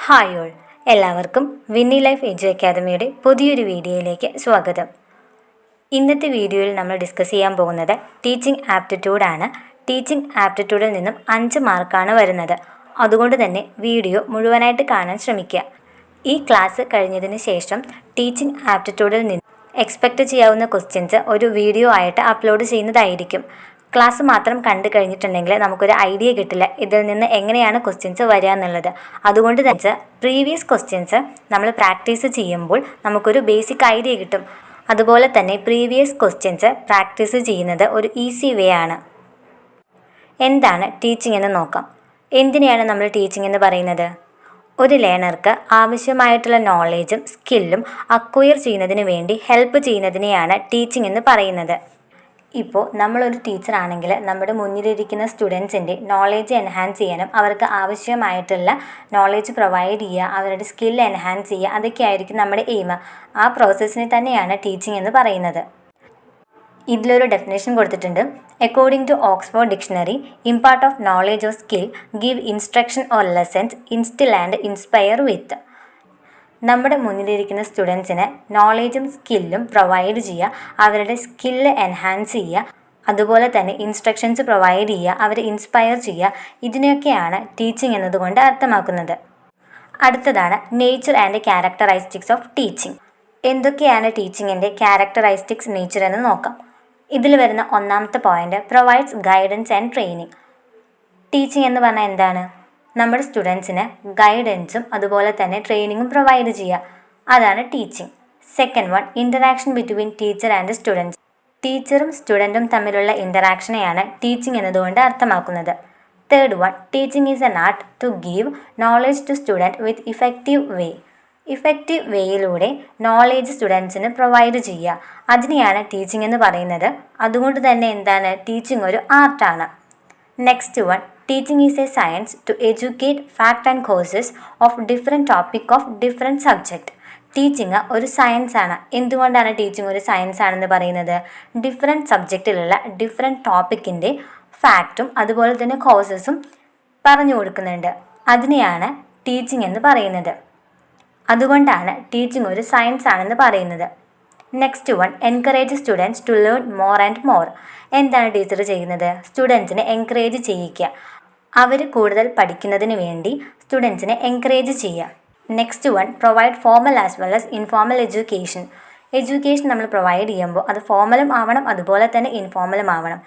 Hi all, എല്ലാവർക്കും in LiFe EdU Academyയുടെ പുതിയൊരു വീഡിയോയിലേക്ക് സ്വാഗതം. ഇന്നത്തെ വീഡിയോയിൽ നമ്മൾ ഡിസ്കസ് ചെയ്യാൻ പോകുന്നത് ടീച്ചിങ് ആപ്റ്റിറ്റ്യൂഡ് ആണ്. ടീച്ചിങ് ആപ്റ്റിറ്റ്യൂഡിൽ നിന്നും 5 മാർക്കാണ് വരുന്നത്. അതുകൊണ്ട് തന്നെ വീഡിയോ മുഴുവനായിട്ട് കാണാൻ ശ്രമിക്കുക. ഈ ക്ലാസ് കഴിഞ്ഞതിന് ശേഷം ടീച്ചിങ് ആപ്റ്റിറ്റ്യൂഡിൽ നിന്ന് എക്സ്പെക്റ്റ് ചെയ്യാവുന്ന ക്വസ്റ്റ്യൻസ് ഒരു വീഡിയോ ആയിട്ട് അപ്ലോഡ് ചെയ്യുന്നതായിരിക്കും. ക്ലാസ് മാത്രം കണ്ടു കഴിഞ്ഞിട്ടുണ്ടെങ്കിൽ നമുക്കൊരു ഐഡിയ കിട്ടില്ല ഇതിൽ നിന്ന് എങ്ങനെയാണ് ക്വസ്റ്റ്യൻസ് വരിക എന്നുള്ളത്. അതുകൊണ്ട് തന്നെ പ്രീവിയസ് ക്വസ്റ്റ്യൻസ് നമ്മൾ പ്രാക്ടീസ് ചെയ്യുമ്പോൾ നമുക്കൊരു ബേസിക് ഐഡിയ കിട്ടും. അതുപോലെ തന്നെ പ്രീവിയസ് ക്വസ്റ്റ്യൻസ് പ്രാക്ടീസ് ചെയ്യുന്നത് ഒരു ഈസി വേ ആണ്. എന്താണ് ടീച്ചിങ് എന്ന് നോക്കാം. എന്തിനെയാണ് നമ്മൾ ടീച്ചിങ് എന്ന് പറയുന്നത്? ഒരു ലേണർക്ക് ആവശ്യമായിട്ടുള്ള നോളേജും സ്കില്ലും അക്വയർ ചെയ്യുന്നതിന് വേണ്ടി ഹെൽപ്പ് ചെയ്യുന്നതിനെയാണ് ടീച്ചിങ് എന്ന് പറയുന്നത്. ഇപ്പോൾ നമ്മളൊരു ടീച്ചറാണെങ്കിൽ നമ്മുടെ മുന്നിലിരിക്കുന്ന സ്റ്റുഡൻസിൻ്റെ നോളേജ് എൻഹാൻസ് ചെയ്യാനും അവർക്ക് ആവശ്യമായിട്ടുള്ള നോളേജ് പ്രൊവൈഡ് ചെയ്യുക, അവരുടെ സ്കിൽ എൻഹാൻസ് ചെയ്യുക, അതൊക്കെ ആയിരിക്കും നമ്മുടെ എയിം. ആ പ്രോസസ്സിനെ തന്നെയാണ് ടീച്ചിങ് എന്ന് പറയുന്നത്. ഇതിലൊരു ഡെഫിനേഷൻ കൊടുത്തിട്ടുണ്ട്. According to Oxford dictionary, impart of knowledge of skill, give instruction or lessons, instill and inspire with. നമ്മുടെ മുന്നിലിരിക്കുന്ന സ്റ്റുഡൻസിന് നോളേജും സ്കില്ലും പ്രൊവൈഡ് ചെയ്യുക, അവരുടെ സ്കില്ല് എൻഹാൻസ് ചെയ്യുക, അതുപോലെ തന്നെ ഇൻസ്ട്രക്ഷൻസ് പ്രൊവൈഡ് ചെയ്യുക, അവരെ ഇൻസ്പയർ ചെയ്യുക. ഇതിനെയൊക്കെയാണ് ടീച്ചിങ് എന്നതുകൊണ്ട് അർത്ഥമാക്കുന്നത്. അടുത്തതാണ് നേച്ചർ ആൻഡ് ക്യാരക്ടറൈസ്റ്റിക്സ് ഓഫ് ടീച്ചിങ്. എന്തൊക്കെയാണ് ടീച്ചിങ്ങിൻ്റെ ക്യാരക്ടറൈസ്റ്റിക്സ്, നേച്ചർ എന്ന് നോക്കാം. ഇതിൽ വരുന്ന ഒന്നാമത്തെ point provides guidance and training. Teaching എന്ന് പറഞ്ഞാൽ എന്താണ്? നമ്മുടെ സ്റ്റുഡൻസിന് ഗൈഡൻസും അതുപോലെ തന്നെ ട്രെയിനിങ്ങും പ്രൊവൈഡ് ചെയ്യുക, അതാണ് teaching. Second one, interaction between teacher and students. ടീച്ചറും സ്റ്റുഡൻറ്റും തമ്മിലുള്ള ഇൻ്ററാക്ഷനെയാണ് ടീച്ചിങ് എന്നതുകൊണ്ട് അർത്ഥമാക്കുന്നത്. Third one, teaching is an art to give knowledge to student with effective way. Effective വേയിലൂടെ നോളേജ് സ്റ്റുഡൻസിന് പ്രൊവൈഡ് ചെയ്യുക, അതിനെയാണ് ടീച്ചിങ് എന്ന് പറയുന്നത്. അതുകൊണ്ട് തന്നെ എന്താണ്? ടീച്ചിങ് ഒരു ആർട്ടാണ്. Next one, teaching is a science to educate fact and causes of different topic of different subject. Teaching ഒരു സയൻസ് ആണ്. എന്തുകൊണ്ടാണ് ടീച്ചിങ് ഒരു സയൻസ് ആണെന്ന് പറയുന്നത്? ഡിഫറെൻറ്റ് സബ്ജക്റ്റിലുള്ള ഡിഫറെൻറ്റ് ടോപ്പിക്കിൻ്റെ ഫാക്റ്റും അതുപോലെ തന്നെ കോസസും പറഞ്ഞു കൊടുക്കുന്നുണ്ട്. അതിനെയാണ് ടീച്ചിങ് എന്ന് പറയുന്നത്. അതുകൊണ്ടാണ് ടീച്ചിങ് ഒരു സയൻസ് ആണെന്ന് പറയുന്നത്. Next one, encourage students to learn more and more. എന്താണ് ടീച്ചർ ചെയ്യുന്നത്? സ്റ്റുഡൻസിനെ എൻകറേജ് ചെയ്യിക്കുക, അവർ കൂടുതൽ പഠിക്കുന്നതിന് വേണ്ടി സ്റ്റുഡൻസിനെ എൻകറേജ് ചെയ്യുക. Next one, provide formal as well as informal education. Education നമ്മൾ പ്രൊവൈഡ് ചെയ്യുമ്പോൾ അത് ഫോമലും ആവണം, അതുപോലെ തന്നെ ഇൻഫോർമലും ആവണം.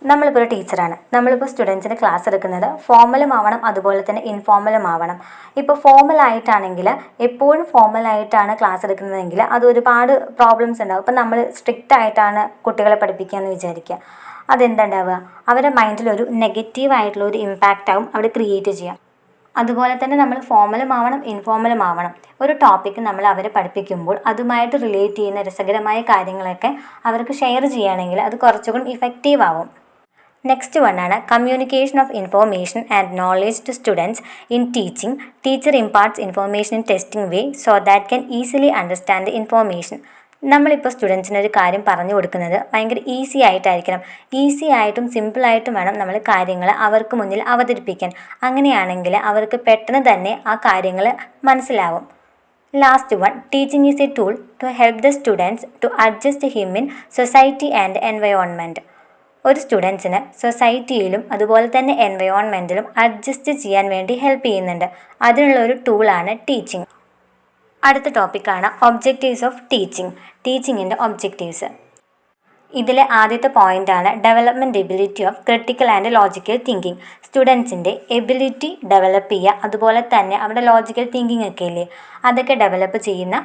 നമ്മളിപ്പോൾ ഒരു ടീച്ചറാണ്, നമ്മളിപ്പോൾ സ്റ്റുഡൻസിന് ക്ലാസ് എടുക്കുന്നത് ഫോമലും ആവണം, അതുപോലെ തന്നെ ഇൻഫോർമലും ആവണം. ഇപ്പോൾ ഫോമലായിട്ടാണെങ്കിൽ എപ്പോഴും ഫോമലായിട്ടാണ് ക്ലാസ് എടുക്കുന്നതെങ്കിൽ അത് ഒരുപാട് പ്രോബ്ലംസ് ഉണ്ടാകും. ഇപ്പോൾ നമ്മൾ സ്ട്രിക്റ്റ് ആയിട്ടാണ് കുട്ടികളെ പഠിപ്പിക്കുക എന്ന് വിചാരിക്കുക, അതെന്തുണ്ടാവുക? അവരുടെ മൈൻഡിലൊരു നെഗറ്റീവായിട്ടുള്ള ഒരു ഇമ്പാക്റ്റ് ആവും അവിടെ ക്രിയേറ്റ് ചെയ്യുക. അതുപോലെ തന്നെ നമ്മൾ ഫോമലും ആവണം, ഇൻഫോർമലും ആവണം. ഒരു ടോപ്പിക്ക് നമ്മൾ അവരെ പഠിപ്പിക്കുമ്പോൾ അതുമായിട്ട് റിലേറ്റ് ചെയ്യുന്ന രസകരമായ കാര്യങ്ങളൊക്കെ അവർക്ക് ഷെയർ ചെയ്യുകയാണെങ്കിൽ അത് കുറച്ചുകൂടി ഇഫക്റ്റീവ് ആവും. നെക്സ്റ്റ് വണ്ണാണ് communication of information and knowledge to students in teaching. Teacher imparts information in testing way so that can easily understand the information. നമ്മളിപ്പോൾ സ്റ്റുഡൻസിന് ഒരു കാര്യം പറഞ്ഞു കൊടുക്കുന്നത് ഭയങ്കര ഈസി ആയിട്ടായിരിക്കണം. ഈസി ആയിട്ടും സിമ്പിളായിട്ടും വേണം നമ്മൾ കാര്യങ്ങൾ അവർക്ക് മുന്നിൽ അവതരിപ്പിക്കാൻ. അങ്ങനെയാണെങ്കിൽ അവർക്ക് പെട്ടെന്ന് തന്നെ ആ കാര്യങ്ങൾ മനസ്സിലാവും. Last one, teaching is a tool to help the students to adjust him in society and environment. ഒരു സ്റ്റുഡൻസിന് സൊസൈറ്റിയിലും അതുപോലെ തന്നെ എൻവയോൺമെൻറ്റിലും അഡ്ജസ്റ്റ് ചെയ്യാൻ വേണ്ടി ഹെൽപ്പ് ചെയ്യുന്നുണ്ട്. അതിനുള്ള ഒരു ടൂളാണ് ടീച്ചിങ്. അടുത്ത ടോപ്പിക്കാണ് ഒബ്ജക്റ്റീവ്സ് ഓഫ് ടീച്ചിങ്. ടീച്ചിങ്ങിൻ്റെ ഒബ്ജക്റ്റീവ്സ്. ഇതിലെ ആദ്യത്തെ പോയിൻ്റാണ് development ability of critical and logical thinking. സ്റ്റുഡൻസിൻ്റെ എബിലിറ്റി ഡെവലപ്പ് ചെയ്യുക, അതുപോലെ തന്നെ അവരുടെ ലോജിക്കൽ തിങ്കിങ് ഒക്കെ ഇല്ലേ, അതൊക്കെ ഡെവലപ്പ് ചെയ്യുന്ന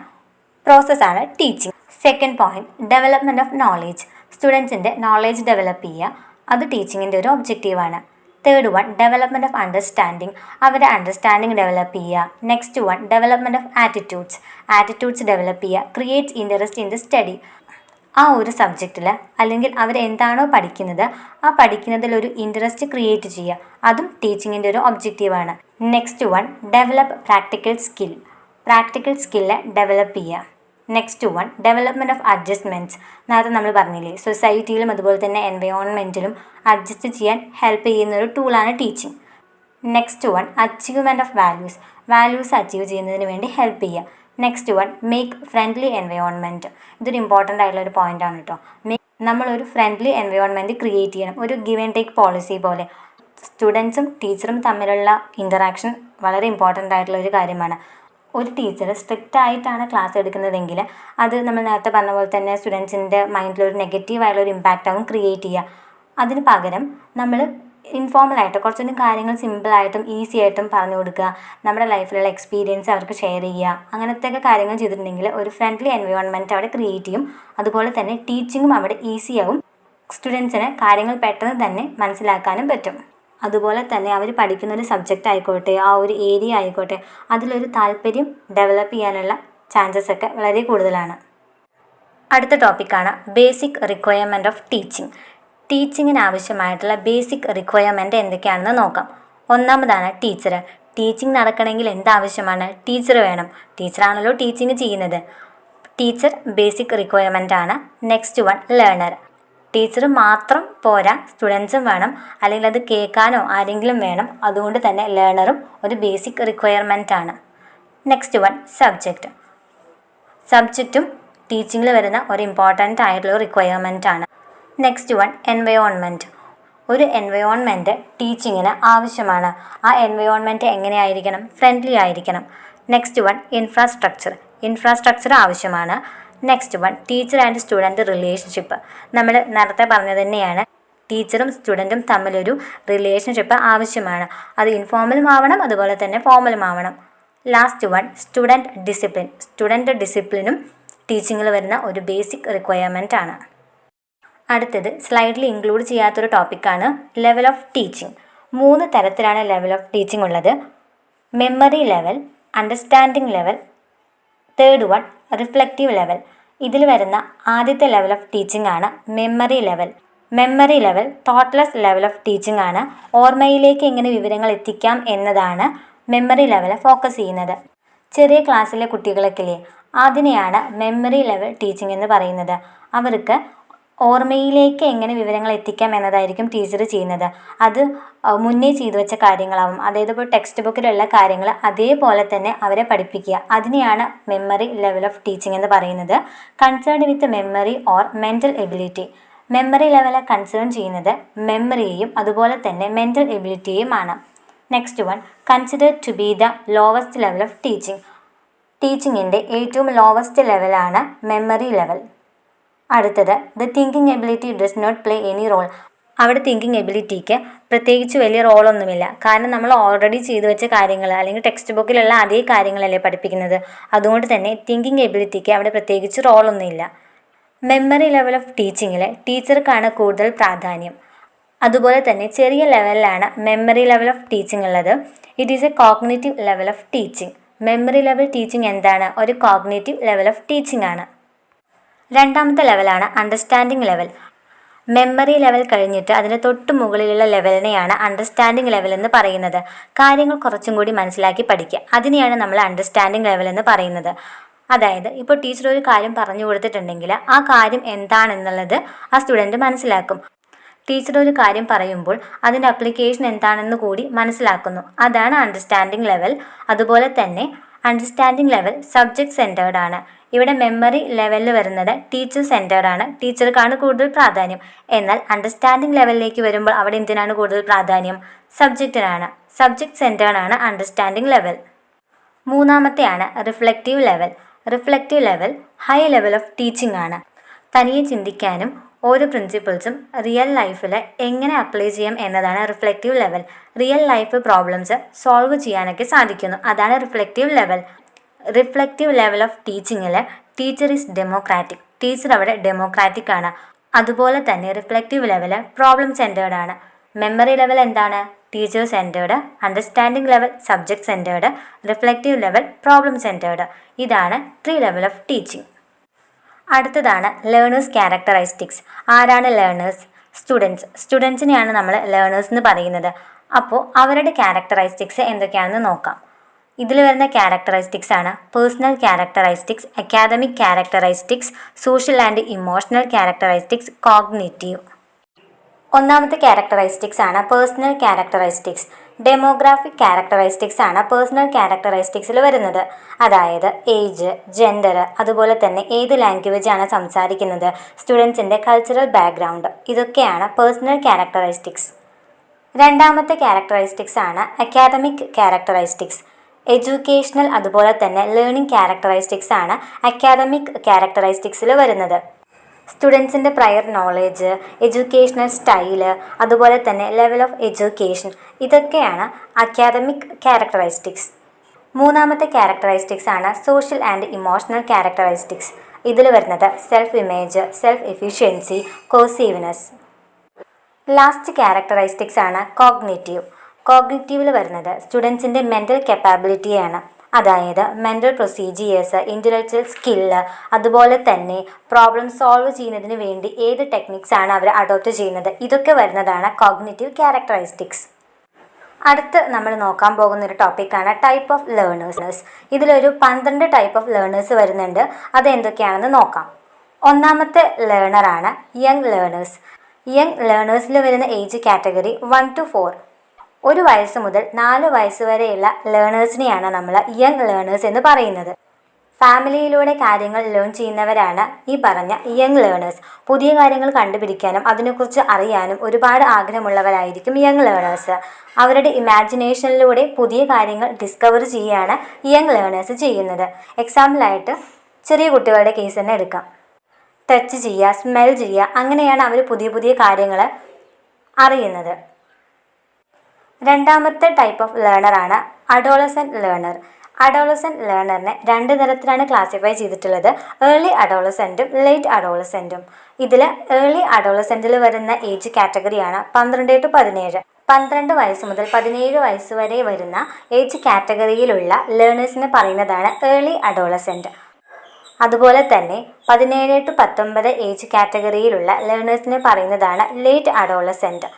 പ്രോസസ്സാണ് teaching. Second point, development of knowledge. സ്റ്റുഡൻസിൻ്റെ നോളേജ് ഡെവലപ്പ് ചെയ്യുക, അത് ടീച്ചിങ്ങിൻ്റെ ഒരു ഒബ്ജക്റ്റീവാണ്. Third one, development of understanding. അവരുടെ അണ്ടർസ്റ്റാൻഡിങ് ഡെവലപ്പ് ചെയ്യുക. Next one, development of attitudes. Attitudes develop ചെയ്യുക. Creates interest in the study. ആ ഒരു സബ്ജക്റ്റിൽ അല്ലെങ്കിൽ അവരെന്താണോ പഠിക്കുന്നത് ആ പഠിക്കുന്നതിലൊരു ഇൻട്രസ്റ്റ് ക്രിയേറ്റ് ചെയ്യുക, അതും ടീച്ചിങ്ങിൻ്റെ ഒരു ഒബ്ജക്റ്റീവാണ്. Next one, develop practical skill. Practical skill develop ചെയ്യുക. Next one, development of adjustments. നേരത്തെ നമ്മൾ പറഞ്ഞില്ലേ, സൊസൈറ്റിയിലും അതുപോലെ തന്നെ എൻവയോൺമെൻറ്റിലും അഡ്ജസ്റ്റ് ചെയ്യാൻ ഹെൽപ്പ് ചെയ്യുന്ന ഒരു ടൂളാണ് teaching. Next one achievement of values achieve ചെയ്യുന്നതിന് വേണ്ടി ഹെൽപ്പ് ചെയ്യുക. Next one make friendly environment. ഇതൊരു ഇമ്പോർട്ടൻ്റ് ആയിട്ടുള്ള ഒരു പോയിൻ്റാണ് കേട്ടോ. നമ്മളൊരു ഫ്രണ്ട്ലി എൻവയോൺമെൻറ്റ് ക്രിയേറ്റ് ചെയ്യണം, ഒരു ഗിവ് ആൻഡ് ടേക്ക് പോളിസി പോലെ. സ്റ്റുഡൻസും ടീച്ചറും തമ്മിലുള്ള ഇൻ്ററാക്ഷൻ വളരെ ഇമ്പോർട്ടൻ്റ് ആയിട്ടുള്ള ഒരു കാര്യമാണ്. ഒരു ടീച്ചർ സ്ട്രിക്റ്റ് ആയിട്ടാണ് ക്ലാസ് എടുക്കുന്നതെങ്കിൽ അത് നമ്മൾ നേരത്തെ പറഞ്ഞ പോലെ തന്നെ സ്റ്റുഡൻസിൻ്റെ മൈൻഡിലൊരു നെഗറ്റീവായിട്ടുള്ളൊരു ഇമ്പാക്റ്റ് ആകും ക്രിയേറ്റ് ചെയ്യുക. അതിന് പകരം നമ്മൾ ഇൻഫോർമലായിട്ട് കുറച്ചുകൂടി കാര്യങ്ങൾ സിമ്പിളായിട്ടും ഈസി ആയിട്ടും പറഞ്ഞു കൊടുക്കുക, നമ്മുടെ ലൈഫിലുള്ള എക്സ്പീരിയൻസ് അവർക്ക് ഷെയർ ചെയ്യുക, അങ്ങനത്തെയൊക്കെ കാര്യങ്ങൾ ചെയ്തിട്ടുണ്ടെങ്കിൽ ഒരു ഫ്രണ്ട്ലി എൻവയോൺമെൻറ്റ് അവിടെ ക്രിയേറ്റ് ചെയ്യും. അതുപോലെ തന്നെ ടീച്ചിങ്ങും അവിടെ ഈസിയാവും, സ്റ്റുഡൻസിന് കാര്യങ്ങൾ പെട്ടെന്ന് തന്നെ മനസ്സിലാക്കാനും പറ്റും. അതുപോലെ തന്നെ അവർ പഠിക്കുന്ന ഒരു സബ്ജക്റ്റ് ആയിക്കോട്ടെ, ആ ഒരു ഏരിയ ആയിക്കോട്ടെ, അതിലൊരു താല്പര്യം ഡെവലപ്പ് ചെയ്യാനുള്ള ചാൻസസ് ഒക്കെ വളരെ കൂടുതലാണ്. അടുത്ത ടോപ്പിക്കാണ് ബേസിക് റിക്വയർമെൻറ്റ് ഓഫ് ടീച്ചിങ്. ടീച്ചിങ്ങിന് ആവശ്യമായിട്ടുള്ള ബേസിക് റിക്വയർമെൻറ്റ് എന്തൊക്കെയാണെന്ന് നോക്കാം. ഒന്നാമതാണ് ടീച്ചർ. ടീച്ചിങ് നടക്കണമെങ്കിൽ എന്താവശ്യമാണ്? ടീച്ചർ വേണം. ടീച്ചറാണല്ലോ ടീച്ചിങ് ചെയ്യുന്നത്. ടീച്ചർ ബേസിക് റിക്വയർമെൻ്റ് ആണ്. Next one learner. ടീച്ചർ മാത്രം പോരാ, സ്റ്റുഡൻസും വേണം, അല്ലെങ്കിൽ അത് കേൾക്കാനോ ആരെങ്കിലും വേണം. അതുകൊണ്ട് തന്നെ ലേണറും ഒരു ബേസിക് റിക്വയർമെൻ്റ് ആണ്. Next one subject. സബ്ജക്റ്റും ടീച്ചിങ്ങിൽ വരുന്ന ഒരു ഇമ്പോർട്ടൻ്റ് ആയിട്ടുള്ള റിക്വയർമെൻ്റ് ആണ്. Next one environment. ഒരു എൻവയോൺമെൻറ്റ് ടീച്ചിങ്ങിന് ആവശ്യമാണ്. ആ എൻവയോൺമെൻറ്റ് എങ്ങനെയായിരിക്കണം? ഫ്രണ്ട്ലി ആയിരിക്കണം. നെക്സ്റ്റ് വൺ ഇൻഫ്രാസ്ട്രക്ചർ ആവശ്യമാണ്. Next one teacher and student relationship. നമ്മൾ നേരത്തെ പറഞ്ഞത് തന്നെയാണ്, ടീച്ചറും സ്റ്റുഡൻറ്റും തമ്മിലൊരു റിലേഷൻഷിപ്പ് ആവശ്യമാണ്. അത് ഇൻഫോർമലും ആവണം, അതുപോലെ തന്നെ ഫോർമലും ആവണം. ലാസ്റ്റ് വൺ സ്റ്റുഡൻറ്റ് ഡിസിപ്ലിനും ടീച്ചിങ്ങിൽ വരുന്ന ഒരു ബേസിക് റിക്വയർമെൻ്റ് ആണ്. അടുത്തത് സ്ലൈഡിൽ ഇൻക്ലൂഡ് ചെയ്യാത്തൊരു ടോപ്പിക്കാണ് ലെവൽ ഓഫ് ടീച്ചിങ്. 3 തരത്തിലാണ് ലെവൽ ഓഫ് ടീച്ചിങ് ഉള്ളത്. Memory level, understanding level, third one reflective level. ഇതിൽ വരുന്ന ആദ്യത്തെ ലെവൽ ഓഫ് ടീച്ചിങ് ആണ് memory level. Thoughtless level of teaching ആണ്. ഓർമ്മയിലേക്ക് എങ്ങനെ വിവരങ്ങൾ എത്തിക്കാം എന്നതാണ് മെമ്മറി ലെവൽ ഫോക്കസ് ചെയ്യുന്നത്. ചെറിയ ക്ലാസ്സിലെ കുട്ടികൾക്കില്ലേ, അതിനെയാണ് മെമ്മറി ലെവൽ ടീച്ചിങ് എന്ന് പറയുന്നത്. അവർക്ക് ഓർമ്മയിലേക്ക് എങ്ങനെ വിവരങ്ങൾ എത്തിക്കാം എന്നതായിരിക്കും ടീച്ചർ ചെയ്യുന്നത്. അത് മുന്നേ ചെയ്തു വെച്ച കാര്യങ്ങളാവും. അതായത് ഇപ്പോൾ ടെക്സ്റ്റ് ബുക്കിലുള്ള കാര്യങ്ങൾ അതേപോലെ തന്നെ അവരെ പഠിപ്പിക്കുക. അതിനെയാണ് മെമ്മറി ലെവൽ ഓഫ് ടീച്ചിങ് എന്ന് പറയുന്നത്. Concern with memory or mental ability. Memory level concern ചെയ്യുന്നത് മെമ്മറിയെയും അതുപോലെ തന്നെ മെൻ്റൽ എബിലിറ്റിയെയുമാണ്. Next one consider to be the lowest level of teaching. ടീച്ചിങ്ങിൻ്റെ ഏറ്റവും ലോവസ്റ്റ് ലെവലാണ് മെമ്മറി ലെവൽ. അടുത്തത് the thinking ability does not play any role. അവിടെ തിങ്കിങ് എബിലിറ്റിക്ക് പ്രത്യേകിച്ച് വലിയ റോളൊന്നുമില്ല. കാരണം നമ്മൾ ഓൾറെഡി ചെയ്തു വെച്ച കാര്യങ്ങൾ അല്ലെങ്കിൽ ടെക്സ്റ്റ് ബുക്കിലുള്ള അതേ കാര്യങ്ങളല്ലേ പഠിപ്പിക്കുന്നത്. അതുകൊണ്ട് തന്നെ തിങ്കിങ് എബിലിറ്റിക്ക് അവിടെ പ്രത്യേകിച്ച് റോളൊന്നുമില്ല. മെമ്മറി ലെവൽ ഓഫ് ടീച്ചിങ്ങിൽ ടീച്ചർക്കാണ് കൂടുതൽ പ്രാധാന്യം. അതുപോലെ തന്നെ ചെറിയ ലെവലിലാണ് മെമ്മറി ലെവൽ ഓഫ് ടീച്ചിങ് ഉള്ളത്. It is A cognitive level of teaching. Memory level teaching എന്താണ്? ഒരു കോഗ്നിറ്റീവ് ലെവൽ ഓഫ് ടീച്ചിങ് ആണ്. രണ്ടാമത്തെ ലെവലാണ് അണ്ടർസ്റ്റാൻഡിങ് ലെവൽ. മെമ്മറി ലെവൽ കഴിഞ്ഞിട്ട് അതിന് തൊട്ട് മുകളിലുള്ള ലെവലിനെയാണ് അണ്ടർസ്റ്റാൻഡിങ് ലെവൽ എന്ന് പറയുന്നത്. കാര്യങ്ങൾ കുറച്ചും കൂടി മനസ്സിലാക്കി പഠിക്കുക, അതിനെയാണ് നമ്മൾ അണ്ടർസ്റ്റാൻഡിങ് ലെവൽ എന്ന് പറയുന്നത്. അതായത് ഇപ്പോൾ ടീച്ചർ ഒരു കാര്യം പറഞ്ഞു കൊടുത്തിട്ടുണ്ടെങ്കിൽ ആ കാര്യം എന്താണെന്നുള്ളത് ആ സ്റ്റുഡൻറ്റ് മനസ്സിലാക്കും. ടീച്ചർ ഒരു കാര്യം പറയുമ്പോൾ അതിൻ്റെ അപ്ലിക്കേഷൻ എന്താണെന്ന് കൂടി മനസ്സിലാക്കുന്നു. അതാണ് അണ്ടർസ്റ്റാൻഡിങ് ലെവൽ. അതുപോലെ തന്നെ അണ്ടർസ്റ്റാൻഡിങ് ലെവൽ സബ്ജക്റ്റ് സെൻറ്റേർഡ് ആണ്. ഇവിടെ മെമ്മറി ലെവലിൽ വരുന്നത് ടീച്ചർ സെൻറ്റേർഡ് ആണ്. ടീച്ചർക്കാണ് കൂടുതൽ പ്രാധാന്യം. എന്നാൽ അണ്ടർസ്റ്റാൻഡിങ് ലെവലിലേക്ക് വരുമ്പോൾ അവിടെ എന്തിനാണ് കൂടുതൽ പ്രാധാന്യം? സബ്ജക്റ്റിനാണ്. സബ്ജക്റ്റ് സെൻറ്റേർഡ് ആണ് അണ്ടർസ്റ്റാൻഡിങ് ലെവൽ. മൂന്നാമത്തെയാണ് reflective level. High level of teaching ആണ്. തനിയെ ചിന്തിക്കാനും ഓരോ പ്രിൻസിപ്പിൾസും റിയൽ ലൈഫിൽ എങ്ങനെ അപ്ലൈ ചെയ്യാം എന്നതാണ് reflective level. Real life problems solve ചെയ്യാനൊക്കെ സാധിക്കുന്നു. അതാണ് റിഫ്ലക്റ്റീവ് ലെവൽ ഓഫ് ടീച്ചിങ്ങിൽ ടീച്ചർ ഈസ് ഡെമോക്രാറ്റിക്. ടീച്ചർ അവിടെ ഡെമോക്രാറ്റിക് ആണ്. അതുപോലെ തന്നെ റിഫ്ലക്റ്റീവ് ലെവൽ പ്രോബ്ലം സെൻറ്റേർഡ് ആണ്. മെമ്മറി ലെവൽ എന്താണ്? Teacher centred. Understanding level subject centred. Reflective level problem centred. ഇതാണ് 3 ലെവൽ ഓഫ് ടീച്ചിങ്. അടുത്തതാണ് ലേണേഴ്സ് ക്യാരക്ടറിസ്റ്റിക്സ്. ആരാണ് ലേണേഴ്സ്? സ്റ്റുഡൻസിനെയാണ് നമ്മൾ ലേണേഴ്സ് എന്ന് പറയുന്നത്. അപ്പോൾ അവരുടെ ക്യാരക്ടറിസ്റ്റിക്സ് എന്തൊക്കെയാണെന്ന് നോക്കാം. ഇതിൽ വരുന്ന ക്യാരക്ടറിസ്റ്റിക്സ് ആണ് personal characteristics, academic characteristics, social and emotional characteristics, cognitive. ഒന്നാമത്തെ ക്യാരക്ടറിസ്റ്റിക്സ് ആണ് പേഴ്സണൽ ക്യാരക്ടറിസ്റ്റിക്സ്. ഡെമോഗ്രാഫിക് ക്യാരക്ടറിസ്റ്റിക്സ് ആണ് പേഴ്സണൽ ക്യാരക്ടറിസ്റ്റിക്സിൽ വരുന്നത്. അതായത് ഏജ്, ജെൻഡർ, അതുപോലെ തന്നെ ഏത് ലാംഗ്വേജ് ആണ് സംസാരിക്കുന്നത്, സ്റ്റുഡൻസിൻ്റെ കൾച്ചറൽ ബാക്ക്ഗ്രൗണ്ട്, ഇതൊക്കെയാണ് പേഴ്സണൽ ക്യാരക്ടറിസ്റ്റിക്സ്. രണ്ടാമത്തെ ക്യാരക്ടറിസ്റ്റിക്സ് ആണ് അക്കാദമിക് ക്യാരക്ടറിസ്റ്റിക്സ്. എഡ്യൂക്കേഷണൽ അതുപോലെ തന്നെ ലേണിംഗ് ക്യാരക്ടറിസ്റ്റിക്സ് ആണ് അക്കാദമിക് ക്യാരക്ടറിസ്റ്റിക്സിൽ വരുന്നത്. സ്റ്റുഡൻസിൻ്റെ പ്രയർ നോളേജ്, എഡ്യൂക്കേഷണൽ സ്റ്റൈല്, അതുപോലെ തന്നെ ലെവൽ ഓഫ് എഡ്യൂക്കേഷൻ, ഇതൊക്കെയാണ് അക്കാദമിക് ക്യാരക്ടറിസ്റ്റിക്സ്. മൂന്നാമത്തെ ക്യാരക്ടറിസ്റ്റിക്സ് ആണ് സോഷ്യൽ ആൻഡ് ഇമോഷണൽ ക്യാരക്ടറിസ്റ്റിക്സ്. ഇതിൽ വരുന്നത് self image, self efficiency, cohesiveness. Last characteristics ആണ് കോഗ്നിറ്റീവ്. കോഗ്നിറ്റീവിൽ വരുന്നത് സ്റ്റുഡൻസിൻ്റെ മെൻ്റൽ കപ്പാബിലിറ്റിയാണ്. അതായത് മെൻ്റൽ പ്രൊസീജിയേഴ്സ്, ഇൻ്റലക്ച്വൽ സ്കില്ല്, അതുപോലെ തന്നെ പ്രോബ്ലം സോൾവ് ചെയ്യുന്നതിന് വേണ്ടി ഏത് ടെക്നിക്സ് ആണ് അവർ അഡോപ്റ്റ് ചെയ്യുന്നത്, ഇതൊക്കെ വരുന്നതാണ് കോഗ്നിറ്റീവ് ക്യാരക്ടറിസ്റ്റിക്സ്. അടുത്ത് നമ്മൾ നോക്കാൻ പോകുന്ന ഒരു ടോപ്പിക്കാണ് ടൈപ്പ് ഓഫ് ലേണേഴ്സ്. ഇതിലൊരു 12 ടൈപ്പ് ഓഫ് ലേണേഴ്സ് വരുന്നുണ്ട്. അതെന്തൊക്കെയാണെന്ന് നോക്കാം. ഒന്നാമത്തെ ലേണറാണ് യങ് ലേണേഴ്സ്. യങ് ലേണേഴ്സിൽ വരുന്ന ഏജ് കാറ്റഗറി 1 to 4. 1 വയസ്സ് മുതൽ 4 വയസ്സ് വരെയുള്ള ലേണേഴ്സിനെയാണ് നമ്മൾ യങ് ലേണേഴ്സ് എന്ന് പറയുന്നത്. ഫാമിലിയിലൂടെ കാര്യങ്ങൾ ലേൺ ചെയ്യുന്നവരാണ് ഈ പറഞ്ഞ യങ് ലേണേഴ്സ്. പുതിയ കാര്യങ്ങൾ കണ്ടുപിടിക്കാനും അതിനെക്കുറിച്ച് അറിയാനും ഒരുപാട് ആഗ്രഹമുള്ളവരായിരിക്കും യങ് ലേണേഴ്സ്. അവരുടെ ഇമാജിനേഷനിലൂടെ പുതിയ കാര്യങ്ങൾ ഡിസ്കവർ ചെയ്യുകയാണ് യങ് ലേണേഴ്സ് ചെയ്യുന്നത്. എക്സാമ്പിളായിട്ട് ചെറിയ കുട്ടികളുടെ കേസ് തന്നെ എടുക്കാം. ടച്ച് ചെയ്യുക, സ്മെൽ ചെയ്യുക, അങ്ങനെയാണ് അവർ പുതിയ പുതിയ കാര്യങ്ങൾ അറിയുന്നത്. രണ്ടാമത്തെ ടൈപ്പ് ഓഫ് ലേണറാണ് അഡോളസെൻ്റ് ലേണർ. അഡോളസെൻ്റ് ലേണറിനെ 2 തരത്തിലാണ് ക്ലാസിഫൈ ചെയ്തിട്ടുള്ളത്: ഏർലി അഡോളസെൻറ്റും ലേറ്റ് അഡോളസെൻറ്റും. ഇതിൽ ഏർലി അഡോളസെൻറ്റിൽ വരുന്ന ഏജ് കാറ്റഗറിയാണ് 12 to 17. 12 വയസ്സ് മുതൽ 17 വയസ്സ് വരെ വരുന്ന ഏജ് കാറ്റഗറിയിലുള്ള ലേണേഴ്സിനെ പറയുന്നതാണ് ഏർലി അഡോളസെൻറ്റ്. അതുപോലെ തന്നെ 17 to 19 ഏജ് കാറ്റഗറിയിലുള്ള ലേണേഴ്സിനെ പറയുന്നതാണ് ലേറ്റ് അഡോളസെൻറ്റ്.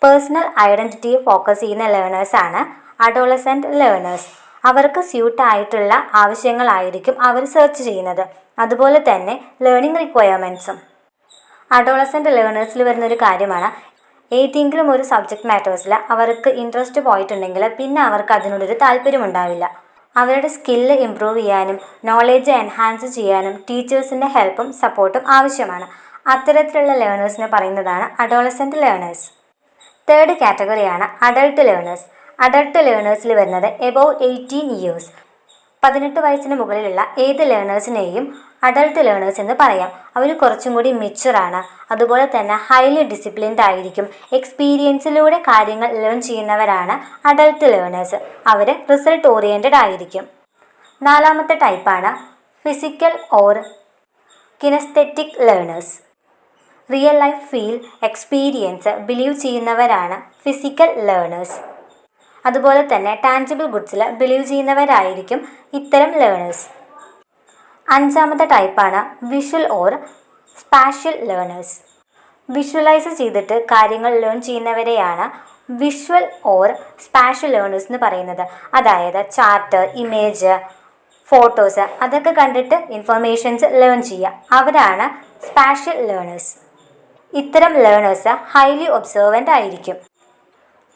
പേഴ്സണൽ ഐഡൻറ്റിറ്റിയെ ഫോക്കസ് ചെയ്യുന്ന ലേണേഴ്സാണ് അഡോളസെൻ്റ് ലേണേഴ്സ്. അവർക്ക് സ്യൂട്ടായിട്ടുള്ള ആവശ്യങ്ങളായിരിക്കും അവർ സെർച്ച് ചെയ്യുന്നത്. അതുപോലെ തന്നെ ലേണിംഗ് റിക്വയർമെൻറ്റ്സും. അഡോളസെൻ്റ് ലേണേഴ്സിൽ വരുന്നൊരു കാര്യമാണ് ഏതെങ്കിലും ഒരു സബ്ജക്റ്റ് മാറ്റേഴ്സിൽ അവർക്ക് ഇൻട്രസ്റ്റ് പോയിട്ടുണ്ടെങ്കിൽ പിന്നെ അവർക്ക് അതിനോടൊരു താല്പര്യമുണ്ടാവില്ല. അവരുടെ സ്കില്ല് ഇംപ്രൂവ് ചെയ്യാനും നോളേജ് എൻഹാൻസ് ചെയ്യാനും ടീച്ചേഴ്സിൻ്റെ ഹെൽപ്പും സപ്പോർട്ടും ആവശ്യമാണ്. അത്തരത്തിലുള്ള ലേണേഴ്സിനെ പറയുന്നതാണ് അഡോളസെൻ്റ് ലേണേഴ്സ്. തേർഡ് കാറ്റഗറിയാണ് അഡൾട്ട് ലേണേഴ്സ്. അഡൾട്ട് ലേണേഴ്സിൽ വരുന്നത് എബോവ് 18 ഇയേഴ്സ്. 18 വയസ്സിന് മുകളിലുള്ള ഏത് ലേണേഴ്സിനെയും അഡൾട്ട് ലേണേഴ്സ് എന്ന് പറയാം. അവർ കുറച്ചും കൂടി മെച്യൂറാണ്. അതുപോലെ തന്നെ ഹൈലി ഡിസിപ്ലിൻഡ് ആയിരിക്കും. എക്സ്പീരിയൻസിലൂടെ കാര്യങ്ങൾ ലേൺ ചെയ്യുന്നവരാണ് അഡൾട്ട് ലേണേഴ്സ്. അവർ റിസൾട്ട് ഓറിയൻറ്റഡ് ആയിരിക്കും. നാലാമത്തെ ടൈപ്പാണ് physical or kinaesthetic learners. Real life feel, experience, believe ചെയ്യുന്നവരാണ് ഫിസിക്കൽ ലേണേഴ്സ്. അതുപോലെ തന്നെ ടാഞ്ചിബിൾ ഗുഡ്സിൽ ബിലീവ് ചെയ്യുന്നവരായിരിക്കും ഇത്തരം ലേണേഴ്സ്. അഞ്ചാമത്തെ ടൈപ്പാണ് visual or spatial learners. Visualise ചെയ്തിട്ട് കാര്യങ്ങൾ ലേൺ ചെയ്യുന്നവരെയാണ് വിഷ്വൽ ഓർ സ്പാഷ്യൽ ലേണേഴ്സ് എന്ന് പറയുന്നത്. അതായത് ചാർട്ട്, ഇമേജ്, ഫോട്ടോസ്, അതൊക്കെ കണ്ടിട്ട് ഇൻഫർമേഷൻസ് ലേൺ ചെയ്യുക, അവരാണ് സ്പാഷ്യൽ ലേണേഴ്സ്. ഇത്തരം ലേണേഴ്സ് ഹൈലി ഒബ്സർവൻ്റ് ആയിരിക്കും.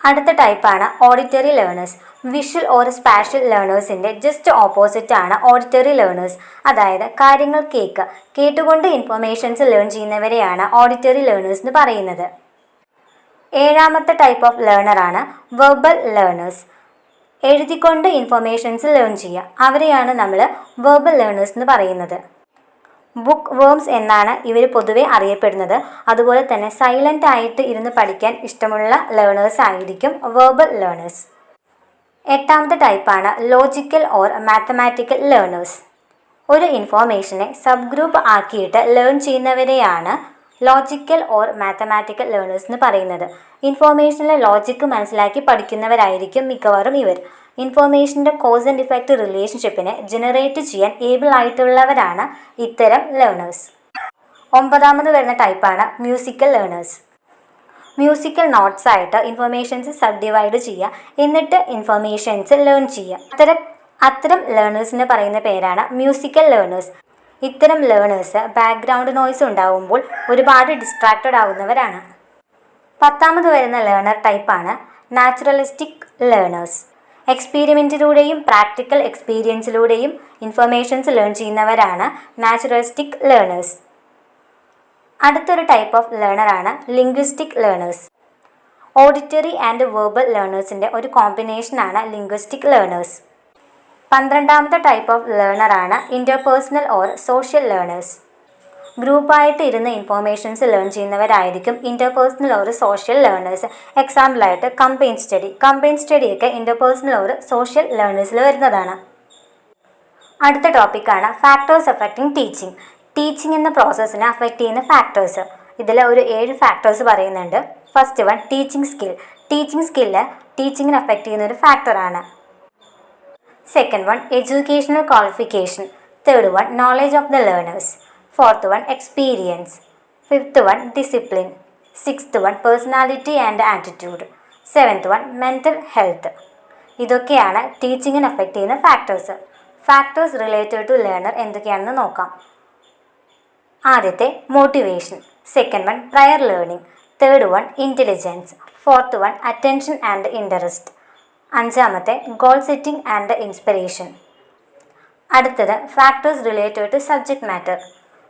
അടുത്ത ടൈപ്പാണ് auditory learners. Visual or spatial ലേണേഴ്സിൻ്റെ ജസ്റ്റ് ഓപ്പോസിറ്റ് ആണ് ഓഡിറ്ററി ലേണേഴ്സ്. അതായത് കാര്യങ്ങൾ കേട്ടുകൊണ്ട് ഇൻഫർമേഷൻസ് ലേൺ ചെയ്യുന്നവരെയാണ് ഓഡിറ്ററി ലേണേഴ്സ് എന്ന് പറയുന്നത്. ഏഴാമത്തെ ടൈപ്പ് ഓഫ് ലേണറാണ് വെർബൽ ലേണേഴ്സ്. എഴുതിക്കൊണ്ട് ഇൻഫർമേഷൻസ് ലേൺ ചെയ്യുക, അവരെയാണ് നമ്മൾ വെർബൽ ലേണേഴ്സ് എന്ന് പറയുന്നത്. ബുക്ക് വേംസ് എന്നാണ് ഇവർ പൊതുവെ അറിയപ്പെടുന്നത്. അതുപോലെ തന്നെ സൈലൻ്റ് ആയിട്ട് ഇരുന്ന് പഠിക്കാൻ ഇഷ്ടമുള്ള ലേണേഴ്സ് ആയിരിക്കും വെർബൽ ലേണേഴ്സ്. എട്ടാമത്തെ ടൈപ്പാണ് ലോജിക്കൽ ഓർ മാത്തമാറ്റിക്കൽ ലേണേഴ്സ്. ഒരു ഇൻഫോർമേഷനെ സബ് ഗ്രൂപ്പ് ആക്കിയിട്ട് ലേൺ ചെയ്യുന്നവരെയാണ് ലോജിക്കൽ ഓർ മാത്തമാറ്റിക്കൽ ലേണേഴ്സ് എന്ന് പറയുന്നത്. ഇൻഫോർമേഷനിലെ ലോജിക്ക് മനസ്സിലാക്കി പഠിക്കുന്നവരായിരിക്കും മിക്കവാറും ഇവർ. ഇൻഫോർമേഷൻ്റെ കോസ് ആൻഡ് ഇഫക്റ്റ് റിലേഷൻഷിപ്പിനെ ജനറേറ്റ് ചെയ്യാൻ ഏബിൾ ആയിട്ടുള്ളവരാണ് ഇത്തരം ലേണേഴ്സ്. ഒമ്പതാമത് വരുന്ന ടൈപ്പാണ് മ്യൂസിക്കൽ ലേണേഴ്സ്. മ്യൂസിക്കൽ നോട്ട്സ് ആയിട്ട് ഇൻഫർമേഷൻസ് സബ് ഡിവൈഡ് ചെയ്യുക, എന്നിട്ട് ഇൻഫർമേഷൻസ് ലേൺ ചെയ്യുക. അത്തരം ലേണേഴ്സിന് പറയുന്ന പേരാണ് മ്യൂസിക്കൽ ലേണേഴ്സ്. ഇത്തരം ലേണേഴ്സ് ബാക്ക്ഗ്രൗണ്ട് നോയ്സ് ഉണ്ടാവുമ്പോൾ ഒരുപാട് ഡിസ്ട്രാക്റ്റഡ് ആവുന്നവരാണ്. പത്താമത് വരുന്ന ലേണർ ടൈപ്പാണ് നാച്ചുറലിസ്റ്റിക് ലേണേഴ്സ്. എക്സ്പീരിമെൻറ്റിലൂടെയും പ്രാക്ടിക്കൽ എക്സ്പീരിയൻസിലൂടെയും ഇൻഫർമേഷൻസ് ലേൺ ചെയ്യുന്നവരാണ് നാച്ചുറലിസ്റ്റിക് ലേണേഴ്സ്. അടുത്തൊരു ടൈപ്പ് ഓഫ് ലേണറാണ് linguistic learners. Auditory and verbal ലേണേഴ്സിൻ്റെ ഒരു കോമ്പിനേഷനാണ് ലിംഗ്വിസ്റ്റിക് ലേണേഴ്സ്. 12ാമത്തെ ടൈപ്പ് ഓഫ് ലേണറാണ് ഇൻ്റർപേഴ്സണൽ ഓർ സോഷ്യൽ ലേണേഴ്സ്. ഗ്രൂപ്പായിട്ട് ഇരുന്ന് ഇൻഫോർമേഷൻസ് ലേൺ ചെയ്യുന്നവരായിരിക്കും ഇൻ്റർപേഴ്സണൽ ഓർ സോഷ്യൽ ലേണേഴ്സ്. എക്സാമ്പിളായിട്ട് കമ്പൈൻ സ്റ്റഡിയൊക്കെ ഇൻ്റർപേഴ്സണൽ ഓർ സോഷ്യൽ ലേണേഴ്സിൽ വരുന്നതാണ്. അടുത്ത ടോപ്പിക്കാണ് ഫാക്ടേഴ്സ് അഫക്റ്റിംഗ് ടീച്ചിങ്. ടീച്ചിങ് എന്ന പ്രോസസ്സിനെ അഫക്റ്റ് ചെയ്യുന്ന ഫാക്ടേഴ്സ്. ഇതിൽ ഒരു 7 ഫാക്ടേഴ്സ് പറയുന്നുണ്ട്. First one teaching skill. Teaching skill ടീച്ചിങ്ങിനെ അഫക്റ്റ് ചെയ്യുന്ന ഒരു ഫാക്ടറാണ്. Second one educational qualification. Third one knowledge of the learners. Fourth one experience. Fifth one discipline. Sixth one personality and attitude. Seventh one mental health. ഇതൊക്കെയാണ് ടീച്ചിങ്ങിനെ affect ചെയ്യുന്ന factors. Factors related to learner എന്തൊക്കെയാണെന്ന് നോക്കാം. ആദ്യത്തെ motivation. Second one prior learning. Third one intelligence. Fourth one attention and interest. അഞ്ചാമത്തെ goal setting and inspiration. അടുത്തത് factors related to subject matter.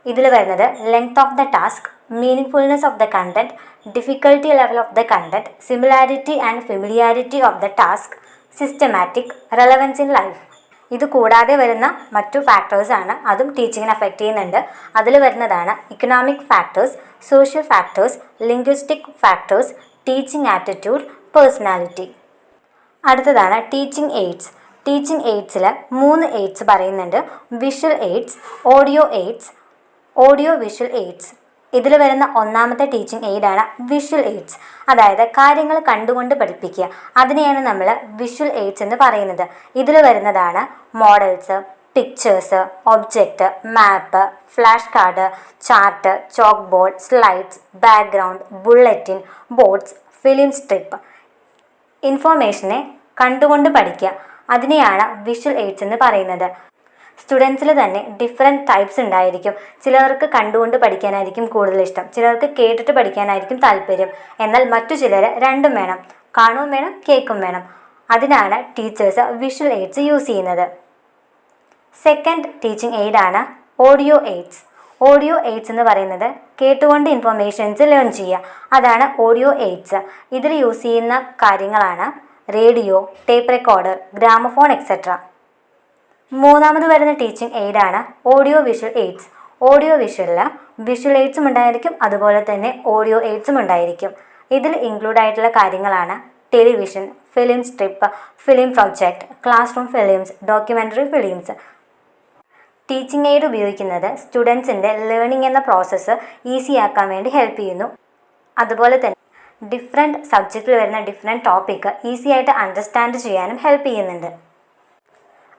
ഇതിൽ വരുന്നത് length of the task, meaningfulness of the content, difficulty level of the content, similarity and familiarity of the task, systematic, relevance in life. ഇത് കൂടാതെ വരുന്ന മറ്റു ഫാക്ടേഴ്സാണ്, അതും ടീച്ചിങ്ങിനെ affect ചെയ്യുന്നുണ്ട്. അതിൽ വരുന്നതാണ് economic factors, social factors, linguistic factors, teaching aptitude, personality. അടുത്തതാണ് teaching AIDS. Teaching എയ്ഡ്സിൽ 3 AIDS പറയുന്നുണ്ട്. Visual aids, audio aids, audio visual AIDS. ഇതിൽ വരുന്ന ഒന്നാമത്തെ ടീച്ചിങ് എയ്ഡാണ് വിഷ്വൽ എയ്ഡ്സ്. അതായത് കാര്യങ്ങൾ കണ്ടുകൊണ്ട് പഠിപ്പിക്കുക. അതിനെയാണ് നമ്മൾ വിഷ്വൽ എയ്ഡ്സ് എന്ന് പറയുന്നത്. ഇതിൽ വരുന്നതാണ് models, pictures, object, map, flash card, chart, chalk board, slides, background, bulletin, boards, film strip. ഇൻഫോർമേഷനെ കണ്ടുകൊണ്ട് പഠിക്കുക. അതിനെയാണ് വിഷ്വൽ എയ്ഡ്സ് എന്ന് പറയുന്നത്. സ്റ്റുഡൻസിൽ തന്നെ ഡിഫറെൻറ്റ് ടൈപ്സ് ഉണ്ടായിരിക്കും. ചിലർക്ക് കണ്ടുകൊണ്ട് പഠിക്കാനായിരിക്കും കൂടുതൽ ഇഷ്ടം, ചിലർക്ക് കേട്ടിട്ട് പഠിക്കാനായിരിക്കും താല്പര്യം. എന്നാൽ മറ്റു ചിലർ രണ്ടും വേണം, കാണുകയും വേണം കേൾക്കും വേണം. അതിനാണ് ടീച്ചേഴ്സ് വിഷ്വൽ എയ്ഡ്സ് യൂസ് ചെയ്യുന്നത്. സെക്കൻഡ് ടീച്ചിങ് എയ്ഡാണ് ഓഡിയോ എയ്ഡ്സ്. ഓഡിയോ എയ്ഡ്സ് എന്ന് പറയുന്നത് കേട്ടുകൊണ്ട് ഇൻഫർമേഷൻസ് ലേൺ ചെയ്യുക. അതാണ് ഓഡിയോ എയ്ഡ്സ്. ഇതിൽ യൂസ് ചെയ്യുന്ന കാര്യങ്ങളാണ് radio, tape recorder, gramophone etcetera. മൂന്നാമത് വരുന്ന ടീച്ചിങ് എയ്ഡാണ് ഓഡിയോ വിഷ്വൽ എയ്ഡ്സ്. ഓഡിയോ വിഷ്വലിൽ വിഷ്വൽ എയ്ഡ്സും ഉണ്ടായിരിക്കും, അതുപോലെ തന്നെ ഓഡിയോ എയ്ഡ്സും ഉണ്ടായിരിക്കും. ഇതിൽ ഇൻക്ലൂഡ് ആയിട്ടുള്ള കാര്യങ്ങളാണ് television, film strip, film project, class room films, documentary films. Teaching aid ഉപയോഗിക്കുന്നത് സ്റ്റുഡൻസിൻ്റെ ലേണിംഗ് എന്ന പ്രോസസ്സ് ഈസി ആക്കാൻ വേണ്ടി ഹെൽപ്പ് ചെയ്യുന്നു. അതുപോലെ തന്നെ ഡിഫറെൻറ്റ് സബ്ജക്റ്റിൽ വരുന്ന ഡിഫറെൻറ്റ് ടോപ്പിക്ക് ഈസി ആയിട്ട് അണ്ടർസ്റ്റാൻഡ് ചെയ്യാനും ഹെൽപ്പ് ചെയ്യുന്നുണ്ട്.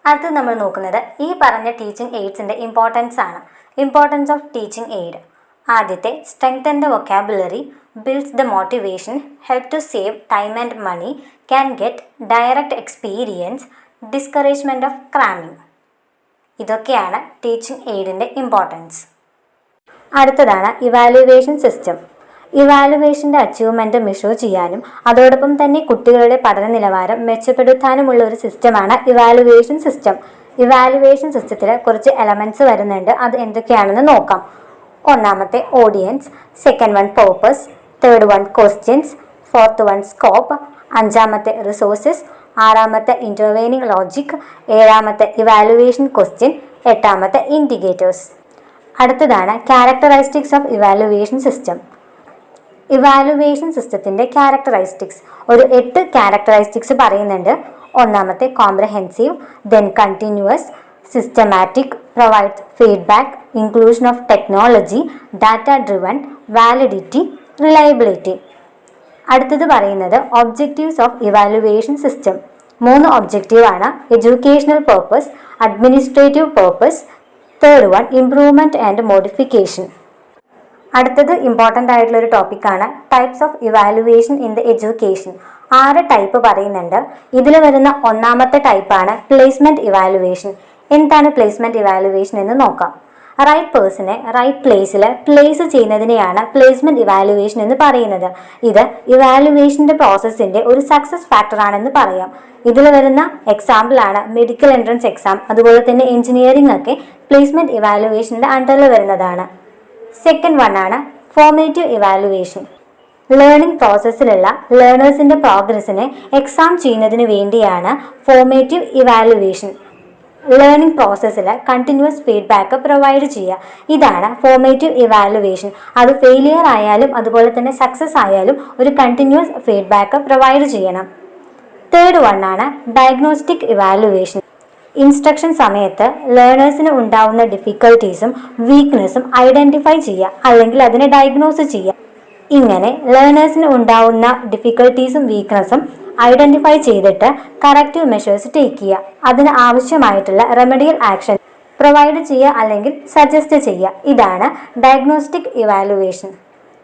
അടുത്ത് നമ്മൾ നോക്കുന്നത് ഈ പറഞ്ഞ ടീച്ചിങ് എയ്ഡ്സിൻ്റെ ഇമ്പോർട്ടൻസ് ആണ്. Importance of teaching aid. ആദ്യത്തെ strengthen the vocabulary, builds the motivation, help to save time and money, can get direct experience, discouragement of ക്രാമിങ്. ഇതൊക്കെയാണ് ടീച്ചിങ് എയ്ഡിൻ്റെ ഇമ്പോർട്ടൻസ്. അടുത്തതാണ് ഇവാലുവേഷൻ സിസ്റ്റം. ഇവാലുവേഷൻ്റെ അച്ചീവ്മെൻറ്റ് മെഷർ ചെയ്യാനും അതോടൊപ്പം തന്നെ കുട്ടികളുടെ പഠന നിലവാരം മെച്ചപ്പെടുത്താനുമുള്ള ഒരു സിസ്റ്റമാണ് ഇവാലുവേഷൻ സിസ്റ്റം. ഇവാലുവേഷൻ സിസ്റ്റത്തിൽ കുറച്ച് എലമെൻറ്റ്സ് വരുന്നുണ്ട്. അത് എന്തൊക്കെയാണെന്ന് നോക്കാം. ഒന്നാമത്തെ audience, second one purpose, third one questions, fourth one scope, അഞ്ചാമത്തെ റിസോഴ്സസ്, ആറാമത്തെ ഇൻ്റർവെയിനിങ് ലോജിക്, ഏഴാമത്തെ ഇവാലുവേഷൻ ക്വസ്റ്റ്യൻ, എട്ടാമത്തെ ഇൻഡിക്കേറ്റേഴ്സ്. അടുത്തതാണ് characteristics of evaluation system. Evaluation സിസ്റ്റത്തിൻ്റെ ക്യാരക്ടറിസ്റ്റിക്സ് ഒരു 8 ക്യാരക്ടറിസ്റ്റിക്സ് പറയുന്നുണ്ട്. ഒന്നാമത്തെ comprehensive, then continuous, systematic, provides feedback, inclusion of technology, data driven, validity, reliability. അടുത്തത് പറയുന്നത് ഒബ്ജക്റ്റീവ്സ് ഓഫ് ഇവാലുവേഷൻ സിസ്റ്റം. 3 ഒബ്ജക്റ്റീവാണ്. Educational purpose, administrative purpose, third one improvement and modification. അടുത്തത് important ആയിട്ടുള്ളൊരു ടോപ്പിക്കാണ് types of evaluation in the education. 6 type പറയുന്നുണ്ട്. ഇതിൽ വരുന്ന ഒന്നാമത്തെ ടൈപ്പാണ് പ്ലേസ്മെൻറ്റ് ഇവാലുവേഷൻ. എന്താണ് പ്ലേസ്മെൻറ്റ് ഇവാലുവേഷൻ എന്ന് നോക്കാം. റൈറ്റ് പേഴ്സണെ റൈറ്റ് പ്ലേസിൽ പ്ലേസ് ചെയ്യുന്നതിനെയാണ് പ്ലേസ്മെന്റ് ഇവാലുവേഷൻ എന്ന് പറയുന്നത്. ഇത് ഇവാലുവേഷന്റെ പ്രോസസ്സിന്റെ ഒരു സക്സസ് ഫാക്ടർ ആണെന്ന് പറയാം. ഇതിൽ വരുന്ന എക്സാമ്പിളാണ് മെഡിക്കൽ എൻട്രൻസ് എക്സാം, അതുപോലെ തന്നെ എഞ്ചിനീയറിംഗ് ഒക്കെ പ്ലേസ്മെന്റ് ഇവാലുവേഷന്റെ അണ്ടറിൽ വരുന്നതാണ്. സെക്കൻഡ് വൺ ആണ് ഫോർമേറ്റീവ് ഇവാലുവേഷൻ. ലേണിംഗ് പ്രോസസ്സിലുള്ള ലേണേഴ്സിന്റെ പ്രോഗ്രസിനെ എക്സാം ചെയ്യുന്നതിന് വേണ്ടിയാണ് ഫോർമേറ്റീവ് ഇവാലുവേഷൻ. ലേണിംഗ് പ്രോസസ്സിൽ കണ്ടിന്യൂസ് ഫീഡ്ബാക്ക് പ്രൊവൈഡ് ചെയ്യുക, ഇതാണ് ഫോർമേറ്റീവ് ഇവാലുവേഷൻ. അത് ഫെയിലിയർ ആയാലും അതുപോലെ തന്നെ സക്സസ് ആയാലും ഒരു കണ്ടിന്യൂസ് ഫീഡ്ബാക്ക് പ്രൊവൈഡ് ചെയ്യണം. തേർഡ് വൺ ആണ് ഡയഗ്നോസ്റ്റിക് ഇവാലുവേഷൻ. ഇൻസ്ട്രക്ഷൻ സമയത്ത് ലേണേഴ്സിന് ഉണ്ടാവുന്ന ഡിഫിക്കൽട്ടീസും വീക്ക്നെസ്സും ഐഡന്റിഫൈ ചെയ്യുക, അല്ലെങ്കിൽ അതിനെ ഡയഗ്നോസ് ചെയ്യുക. ഇങ്ങനെ ലേണേഴ്സിന് ഉണ്ടാവുന്ന ഡിഫിക്കൽട്ടീസും വീക്ക്നെസ്സും ഐഡന്റിഫൈ ചെയ്തിട്ട് കറക്റ്റീവ് മെഷേഴ്സ് ടേക്ക് ചെയ്യുക, അതിന് ആവശ്യമായിട്ടുള്ള റെമഡിയൽ ആക്ഷൻ പ്രൊവൈഡ് ചെയ്യുക അല്ലെങ്കിൽ സജസ്റ്റ് ചെയ്യുക, ഇതാണ് ഡയഗ്നോസ്റ്റിക് ഇവാലുവേഷൻ.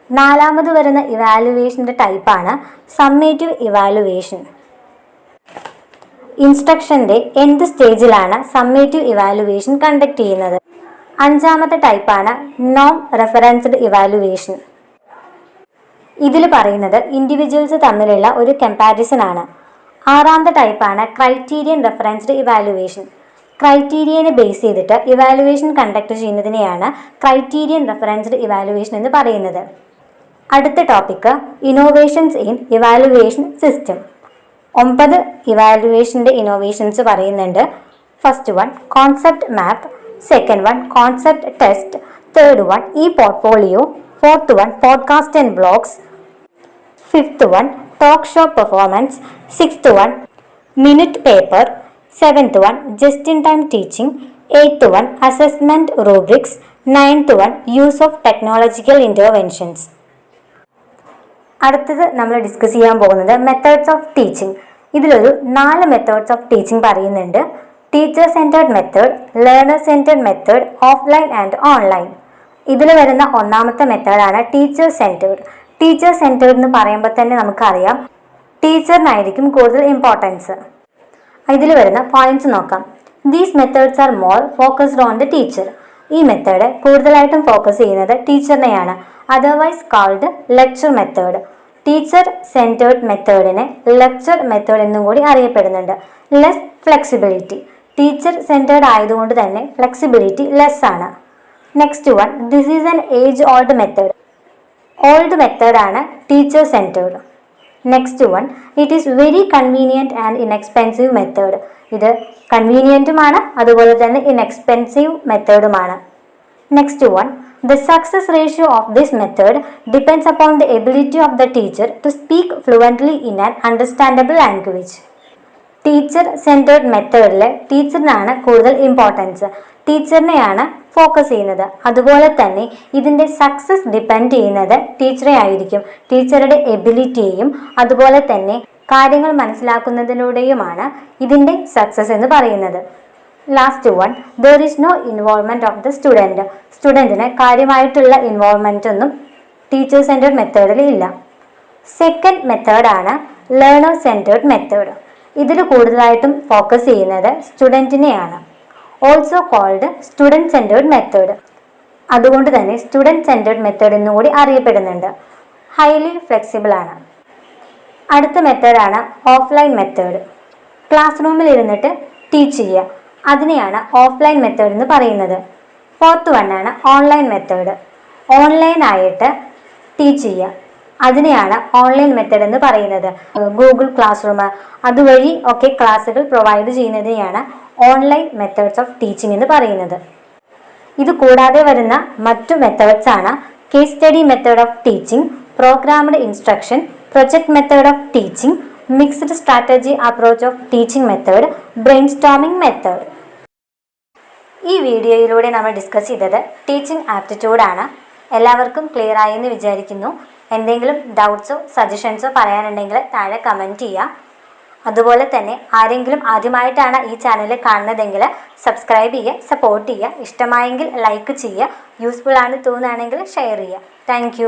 നാലാമത് വരുന്ന ഇവാലുവേഷൻ്റെ ടൈപ്പാണ് സമ്മേറ്റീവ് ഇവാലുവേഷൻ. ഇൻസ്ട്രക്ഷൻ്റെ എന്ത് സ്റ്റേജിലാണ് സമ്മേറ്റീവ് ഇവാലുവേഷൻ കണ്ടക്ട് ചെയ്യുന്നത്? അഞ്ചാമത്തെ ടൈപ്പാണ് നോൺ റെഫറൻസ്ഡ് ഇവാലുവേഷൻ. ഇതിൽ പറയുന്നത് ഇൻഡിവിജ്വൽസ് തമ്മിലുള്ള ഒരു കമ്പാരിസൺ ആണ്. ആറാമത്തെ ടൈപ്പാണ് ക്രൈറ്റീരിയൻ റെഫറൻസ്ഡ് ഇവാലുവേഷൻ. ക്രൈറ്റീരിയനെ ബേസ് ചെയ്തിട്ട് ഇവാലുവേഷൻ കണ്ടക്ട് ചെയ്യുന്നതിനെയാണ് ക്രൈറ്റീരിയൻ റെഫറൻസ്ഡ് ഇവാലുവേഷൻ എന്ന് പറയുന്നത്. അടുത്ത topic innovations in evaluation system. 9 ഇവാലുവേഷൻ്റെ ഇന്നോവേഷൻസ് പറയുന്നുണ്ട്. First one concept map, second one concept test, third one e portfolio, fourth one podcast and vlogs, fifth one talk show performance, sixth one minute paper, seventh one just in time teaching, eighth one assessment rubrics, ninth one use of technological interventions. അടുത്തത് നമ്മൾ discuss ചെയ്യാൻ പോകുന്നത് methods of teaching. ഇതിലൊരു 4 methods of teaching പറയുന്നുണ്ട്. Teacher centred method, learner centred method, offline and online. ഇതിൽ വരുന്ന ഒന്നാമത്തെ മെത്തേഡാണ് ടീച്ചർ സെൻറ്റേർഡ്. ടീച്ചർ സെൻറ്റേർഡ് എന്ന് പറയുമ്പോൾ തന്നെ നമുക്കറിയാം ടീച്ചറിനായിരിക്കും കൂടുതൽ ഇമ്പോർട്ടൻസ്. ഇതിൽ വരുന്ന പോയിന്റ്സ് നോക്കാം. These methods are more focused on the teacher. ഈ മെത്തേഡ് കൂടുതലായിട്ടും ഫോക്കസ് ചെയ്യുന്നത് ടീച്ചറിനെയാണ്. Otherwise called lecture method. Teacher centred മെത്തേഡിനെ ലെക്ചർ മെത്തേഡ് എന്നും കൂടി അറിയപ്പെടുന്നുണ്ട്. Less flexibility. ടീച്ചർ സെൻറ്റേർഡ് ആയതുകൊണ്ട് തന്നെ ഫ്ലെക്സിബിലിറ്റി ലെസ് ആണ്. Next one, this is an age old method. Old മെത്തേഡാണ് teacher centred. Next one, it is very convenient and inexpensive method. ഇത് കൺവീനിയൻറ്റുമാണ് അതുപോലെ തന്നെ ഇൻഎക്സ്പെൻസീവ് മെത്തേഡുമാണ്. Next one, the success ratio of this method depends upon the ability of the teacher to speak fluently in an understandable language. Teacher centred മെത്തേഡിൽ ടീച്ചറിനാണ് കൂടുതൽ importance, ടീച്ചറിനെയാണ് focus ചെയ്യുന്നത്. അതുപോലെ തന്നെ ഇതിൻ്റെ സക്സസ് ഡിപ്പെൻഡ് ചെയ്യുന്നത് ടീച്ചറെ ആയിരിക്കും. ടീച്ചറുടെ എബിലിറ്റിയെയും അതുപോലെ തന്നെ കാര്യങ്ങൾ മനസ്സിലാക്കുന്നതിലൂടെയുമാണ് ഇതിൻ്റെ സക്സസ് എന്ന് പറയുന്നത്. Last one, there is no involvement of the student. സ്റ്റുഡൻറ്റിന് കാര്യമായിട്ടുള്ള ഇൻവോൾവ്മെൻ്റ് ഒന്നും ടീച്ചർ സെൻറ്റേർഡ് മെത്തേഡിൽ ഇല്ല. സെക്കൻഡ് മെത്തേഡാണ് ലേണർ സെൻറ്റേർഡ് മെത്തേഡ്. ഇതിൽ കൂടുതലായിട്ടും ഫോക്കസ് ചെയ്യുന്നത് സ്റ്റുഡൻറ്റിനെയാണ്. Also called student centred method. അതുകൊണ്ട് തന്നെ സ്റ്റുഡൻറ്റ് സെൻറ്റേർഡ് മെത്തേഡ് എന്നുകൂടി അറിയപ്പെടുന്നുണ്ട്. ഹൈലി ഫ്ലെക്സിബിൾ ആണ്. അടുത്ത മെത്തേഡാണ് ഓഫ്ലൈൻ മെത്തേഡ്. ക്ലാസ് റൂമിൽ ഇരുന്നിട്ട് ടീച്ച് ചെയ്യുക, അതിനെയാണ് ഓഫ്ലൈൻ മെത്തേഡ് എന്ന് പറയുന്നത്. ഫോർത്ത് വണ്ണാണ് ഓൺലൈൻ മെത്തേഡ്. ഓൺലൈനായിട്ട് ടീച്ച് ചെയ്യുക, അതിനെയാണ് ഓൺലൈൻ മെത്തേഡ് എന്ന് പറയുന്നത്. ഗൂഗിൾ ക്ലാസ് റൂം അതുവഴി ഒക്കെ ക്ലാസ്സുകൾ പ്രൊവൈഡ് ചെയ്യുന്നതിനെയാണ് ഓൺലൈൻ മെത്തേഡ്സ് ഓഫ് ടീച്ചിങ് എന്ന് പറയുന്നത്. ഇത് കൂടാതെ വരുന്ന മറ്റു മെത്തേഡ്സ് ആണ് case study method of teaching, programmed instruction, project method of teaching, mixed strategy approach of teaching method, brainstorming method. ഈ വീഡിയോയിലൂടെ നമ്മൾ ഡിസ്കസ് ചെയ്തത് ടീച്ചിങ് ആപ്റ്റിറ്റ്യൂഡ് ആണ്. എല്ലാവർക്കും ക്ലിയർ ആയി എന്ന് വിചാരിക്കുന്നു. എന്തെങ്കിലും ഡൗട്ട്സോ സജഷൻസോ പറയാനുണ്ടെങ്കിൽ താഴെ കമൻറ്റ് ചെയ്യുക. അതുപോലെ തന്നെ ആരെങ്കിലും ആദ്യമായിട്ടാണ് ഈ ചാനൽ കാണുന്നതെങ്കിൽ സബ്സ്ക്രൈബ് ചെയ്യുക, സപ്പോർട്ട് ചെയ്യുക. ഇഷ്ടമായെങ്കിൽ ലൈക്ക് ചെയ്യുക, യൂസ്ഫുൾ ആണ് തോന്നുകയാണെങ്കിൽ ഷെയർ ചെയ്യുക. താങ്ക്